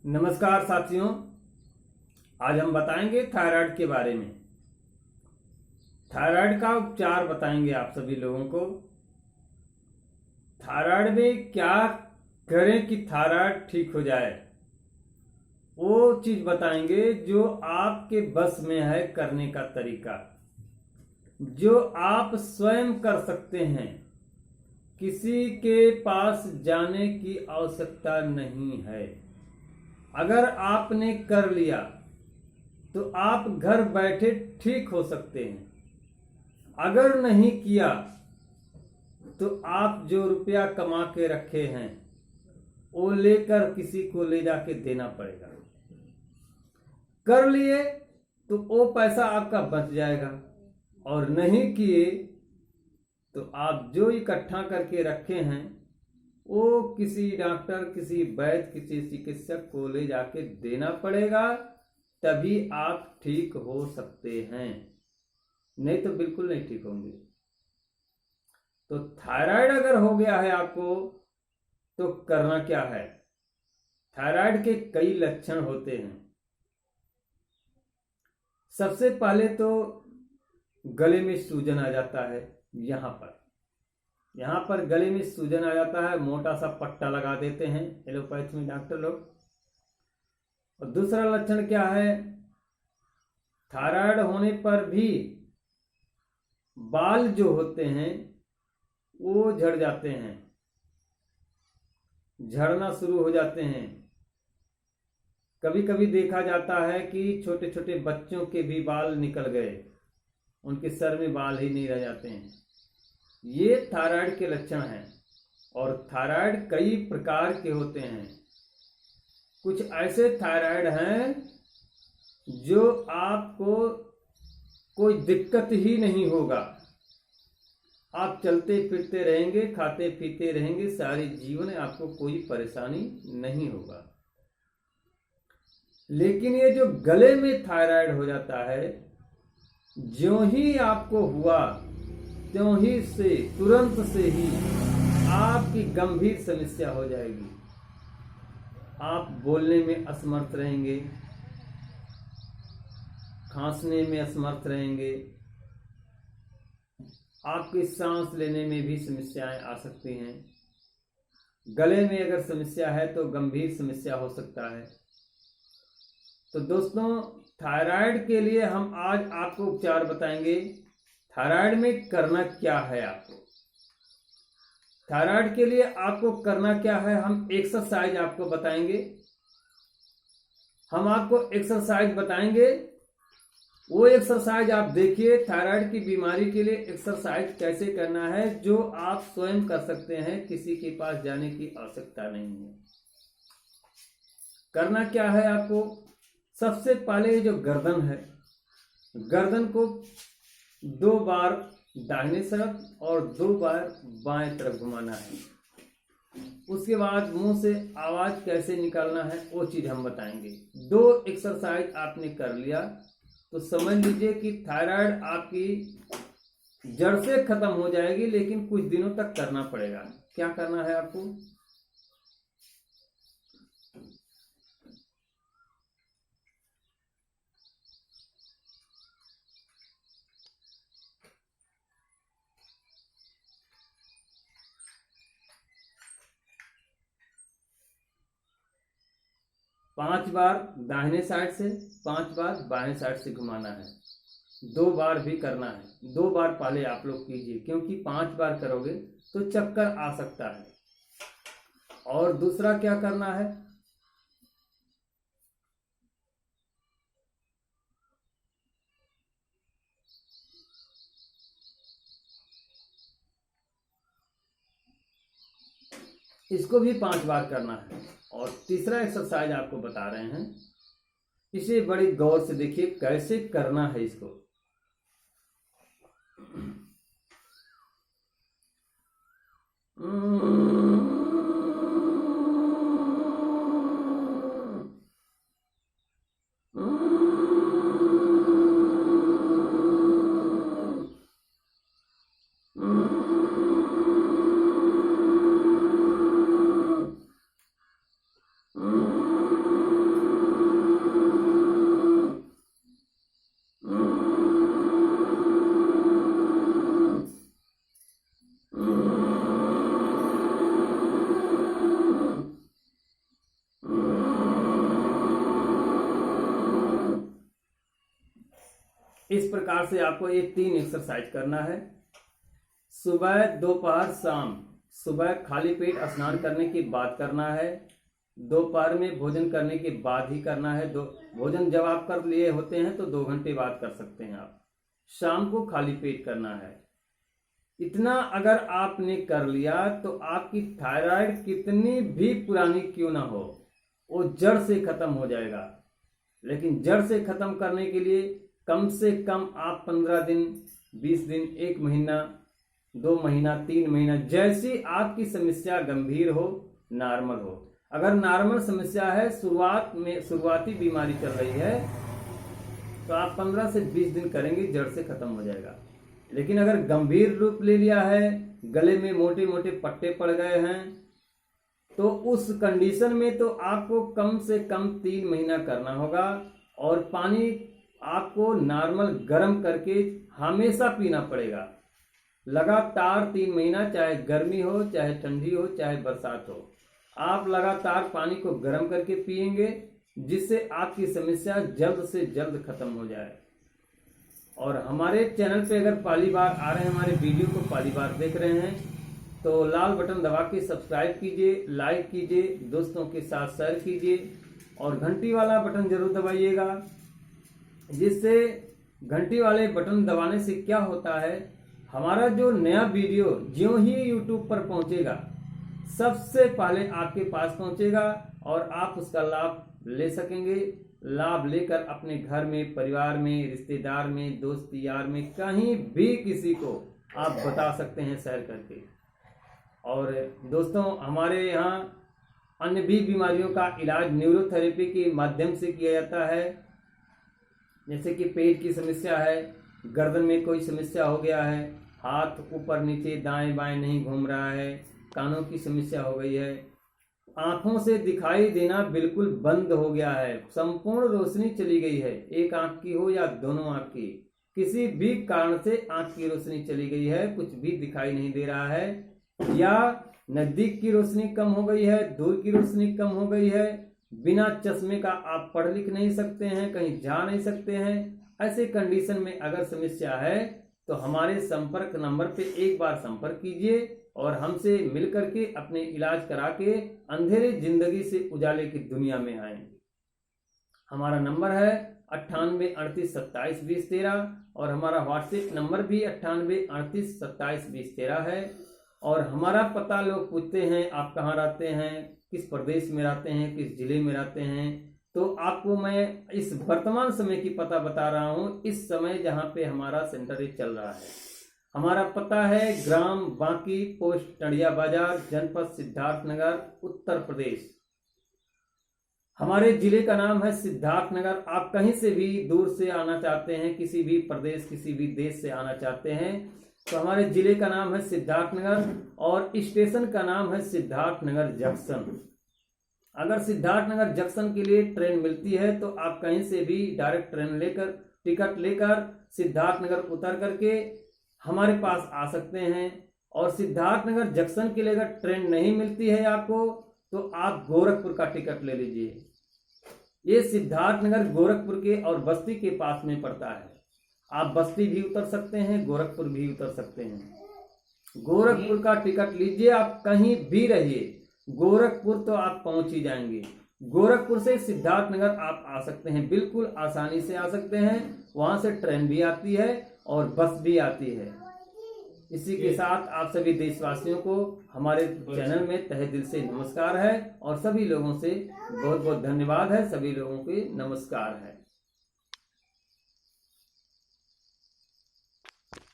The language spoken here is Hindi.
नमस्कार साथियों, आज हम बताएंगे थायराइड के बारे में। थायराइड का उपचार बताएंगे आप सभी लोगों को। थायराइड में क्या करें कि थायराइड ठीक हो जाए, वो चीज बताएंगे जो आपके बस में है करने का तरीका, जो आप स्वयं कर सकते हैं। किसी के पास जाने की आवश्यकता नहीं है। अगर आपने कर लिया तो आप घर बैठे ठीक हो सकते हैं। अगर नहीं किया तो आप जो रुपया कमा के रखे हैं वो लेकर किसी को ले जाके देना पड़ेगा। कर लिए तो वो पैसा आपका बच जाएगा, और नहीं किए तो आप जो इकट्ठा करके रखे हैं वो किसी डॉक्टर, किसी वैद्य, किसी चिकित्सक को ले जाके देना पड़ेगा, तभी आप ठीक हो सकते हैं। नहीं तो बिल्कुल नहीं ठीक होंगे। तो थायराइड अगर हो गया है आपको तो करना क्या है। थायराइड के कई लक्षण होते हैं। सबसे पहले तो गले में सूजन आ जाता है। यहां पर गले में सूजन आ जाता है, मोटा सा पट्टा लगा देते हैं एलोपैथी में डॉक्टर लोग। और दूसरा लक्षण क्या है, थायराइड होने पर भी बाल जो होते हैं वो झड़ जाते हैं, झड़ना शुरू हो जाते हैं। कभी कभी देखा जाता है कि छोटे छोटे बच्चों के भी बाल निकल गए, उनके सर में बाल ही नहीं रह जाते हैं। ये थायराइड के लक्षण हैं। और थायराइड कई प्रकार के होते हैं। कुछ ऐसे थायराइड हैं जो आपको कोई दिक्कत ही नहीं होगा। आप चलते फिरते रहेंगे, खाते पीते रहेंगे सारी जीवन, आपको कोई परेशानी नहीं होगा। लेकिन ये जो गले में थायराइड हो जाता है, ज्यों ही आपको हुआ त्यों ही से तुरंत से ही आपकी गंभीर समस्या हो जाएगी। आप बोलने में असमर्थ रहेंगे, खांसने में असमर्थ रहेंगे, आपकी सांस लेने में भी समस्याएं आ सकती हैं। गले में अगर समस्या है तो गंभीर समस्या हो सकता है। तो दोस्तों, थायराइड के लिए हम आज आपको उपचार बताएंगे। थायराइड में करना क्या है आपको। थायराइड के लिए आपको करना क्या है, हम एक्सरसाइज आपको बताएंगे। हम आपको एक्सरसाइज बताएंगे, वो एक्सरसाइज आप देखिए। थायराइड की बीमारी के लिए एक्सरसाइज कैसे करना है, जो आप स्वयं कर सकते हैं, किसी के पास जाने की आवश्यकता नहीं है। करना क्या है आपको, सबसे पहले जो गर्दन है, गर्दन को 2 बार दाहिने तरफ और 2 बार बाएं तरफ घुमाना है। उसके बाद मुंह से आवाज कैसे निकालना है वो चीज हम बताएंगे। 2 एक्सरसाइज आपने कर लिया तो समझ लीजिए कि थायराइड आपकी जड़ से खत्म हो जाएगी। लेकिन कुछ दिनों तक करना पड़ेगा। क्या करना है आपको, 5 बार दाहिने साइड से, 5 बार बाएं साइड से घुमाना है। 2 बार भी करना है। 2 बार पहले आप लोग कीजिए, क्योंकि 5 बार करोगे तो चक्कर आ सकता है। और दूसरा क्या करना है, इसको भी 5 बार करना है। और तीसरा एक्सरसाइज आपको बता रहे हैं, इसे बड़ी गौर से देखिए कैसे करना है इसको। इस प्रकार से आपको ये 3 एक्सरसाइज करना है। सुबह, दोपहर, शाम। सुबह खाली पेट स्नान करने के बाद करना है। दोपहर में भोजन करने के बाद ही करना है। भोजन जब आप कर लिए होते हैं तो 2 घंटे बाद कर सकते हैं आप। शाम को खाली पेट करना है। इतना अगर आपने कर लिया तो आपकी थायराइड कितनी भी पुरानी क्यों ना हो, वो जड़ से खत्म हो जाएगा। लेकिन जड़ से खत्म करने के लिए कम से कम आप 15 दिन, 20 दिन, 1 महीना, 2 महीना, 3 महीना, जैसी आपकी समस्या गंभीर हो, नॉर्मल हो। अगर नॉर्मल समस्या है, शुरुआती बीमारी चल रही है, तो आप 15 से 20 दिन करेंगे, जड़ से खत्म हो जाएगा। लेकिन अगर गंभीर रूप ले लिया है, गले में मोटे मोटे पट्टे पड़ गए हैं, तो उस कंडीशन में तो आपको कम से कम 3 महीना करना होगा। और पानी आपको नॉर्मल गर्म करके हमेशा पीना पड़ेगा, लगातार 3 महीना, चाहे गर्मी हो, चाहे ठंडी हो, चाहे बरसात हो। आप लगातार पानी को गर्म करके पिएंगे, जिससे आपकी समस्या जल्द से जल्द खत्म हो जाए। और हमारे चैनल पे अगर पहली बार आ रहे हैं, हमारे वीडियो को पहली बार देख रहे हैं, तो लाल बटन दबा के सब्सक्राइब कीजिए, लाइक कीजिए, दोस्तों के साथ शेयर कीजिए और घंटी वाला बटन जरूर दबाइएगा। जिससे घंटी वाले बटन दबाने से क्या होता है, हमारा जो नया वीडियो ज्यों ही यूट्यूब पर पहुंचेगा, सबसे पहले आपके पास पहुंचेगा और आप उसका लाभ ले सकेंगे। लाभ लेकर अपने घर में, परिवार में, रिश्तेदार में, दोस्त यार में, कहीं भी किसी को आप बता सकते हैं शेयर करके। और दोस्तों, हमारे यहाँ अन्य भी बीमारियों का इलाज न्यूरोथेरेपी के माध्यम से किया जाता है। जैसे कि पेट की समस्या है, गर्दन में कोई समस्या हो गया है, हाथ ऊपर नीचे दाएं बाएं नहीं घूम रहा है, कानों की समस्या हो गई है, आंखों से दिखाई देना बिल्कुल बंद हो गया है, संपूर्ण रोशनी चली गई है, एक आंख की हो या दोनों आंख की, किसी भी कारण से आंख की रोशनी चली गई है, कुछ भी दिखाई नहीं दे रहा है, या नजदीक की रोशनी कम हो गई है, दूर की रोशनी कम हो गई है, बिना चश्मे का आप पढ़ लिख नहीं सकते हैं, कहीं जा नहीं सकते हैं, ऐसे कंडीशन में अगर समस्या है तो हमारे संपर्क नंबर पे एक बार संपर्क कीजिए और हमसे मिल करके अपने इलाज करा के अंधेरे जिंदगी से उजाले की दुनिया में आए। हमारा नंबर है 9838272013 और हमारा व्हाट्सएप नंबर भी 9838272013 है। और हमारा पता लोग पूछते हैं आप कहाँ रहते हैं, किस प्रदेश में रहते हैं, किस जिले में रहते हैं, तो आपको मैं इस वर्तमान समय की पता बता रहा हूँ, इस समय जहाँ पे हमारा सेंटर चल रहा है। हमारा पता है ग्राम बांकी, पोस्ट टंडिया बाजार, जनपद सिद्धार्थनगर, उत्तर प्रदेश। हमारे जिले का नाम है सिद्धार्थनगर। आप कहीं से भी दूर से आना चाहते हैं, किसी भी प्रदेश, किसी भी देश से आना चाहते हैं, तो हमारे जिले का नाम है सिद्धार्थनगर और स्टेशन का नाम है सिद्धार्थनगर जंक्शन। अगर सिद्धार्थनगर जंक्शन के लिए ट्रेन मिलती है तो आप कहीं से भी डायरेक्ट ट्रेन लेकर, टिकट लेकर सिद्धार्थनगर उतर करके हमारे पास आ सकते हैं। और सिद्धार्थनगर जंक्शन के लिए अगर ट्रेन नहीं मिलती है आपको, तो आप गोरखपुर का टिकट ले लीजिए। ये सिद्धार्थनगर गोरखपुर के और बस्ती के पास में पड़ता है। आप बस्ती भी उतर सकते हैं, गोरखपुर भी उतर सकते हैं। गोरखपुर का टिकट लीजिए, आप कहीं भी रहिए, गोरखपुर तो आप पहुंच ही जाएंगे। गोरखपुर से सिद्धार्थनगर आप आ सकते हैं, बिल्कुल आसानी से आ सकते हैं। वहां से ट्रेन भी आती है और बस भी आती है। इसी के साथ आप सभी देशवासियों को हमारे चैनल में तहे दिल से नमस्कार है और सभी लोगों से बहुत बहुत धन्यवाद है। सभी लोगों के नमस्कार है।